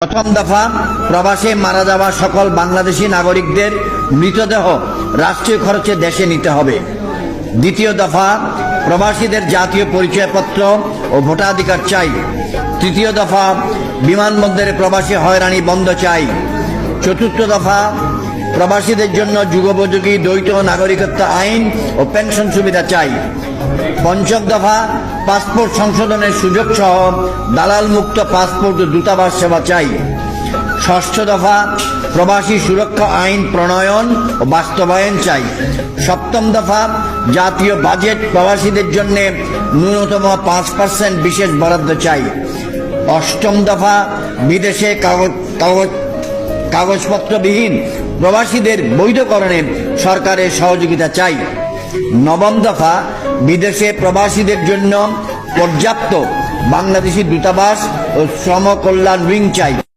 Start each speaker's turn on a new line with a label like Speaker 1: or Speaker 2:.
Speaker 1: প্রথম দফা, প্রবাসে মারা যাওয়া সকল বাংলাদেশি নাগরিকদের মৃতদেহ রাষ্ট্রীয় খরচে দেশে নিতে হবে। দ্বিতীয় দফা, প্রবাসীদের জাতীয় পরিচয়পত্র ও ভোটাধিকার চাই। তৃতীয় দফা, বিমানবন্দরে প্রবাসী হয়রানি বন্ধ চাই। চতুর্থ দফা, প্রবাসীদের জন্য যুগোপযোগী দ্বৈত নাগরিকত্ব আইন ও পেনশন সুবিধা চাই। পঞ্চম দফা, পাসপোর্ট সংশোধনের সুযোগ সহ দালাল মুক্ত পাসপোর্ট ও দূতাবাস সেবা চাই। ষষ্ঠ দফা, প্রবাসী সুরক্ষা আইন প্রণয়ন ও বাস্তবায়ন চাই। সপ্তম দফা, জাতীয় বাজেট প্রবাসীদের জন্য ন্যূনতম 5% বিশেষ বরাদ্দ চাই। অষ্টম দফা, বিদেশে কাগজপত্রবিহীন প্রবাসীদের বৈধকরণে সরকারের সহযোগিতা চাই। নবম দফা, বিদেশে প্রবাসীদের জন্য পর্যাপ্ত বাংলাদেশি দূতাবাস ও শ্রম কল্যাণ উইং চাই।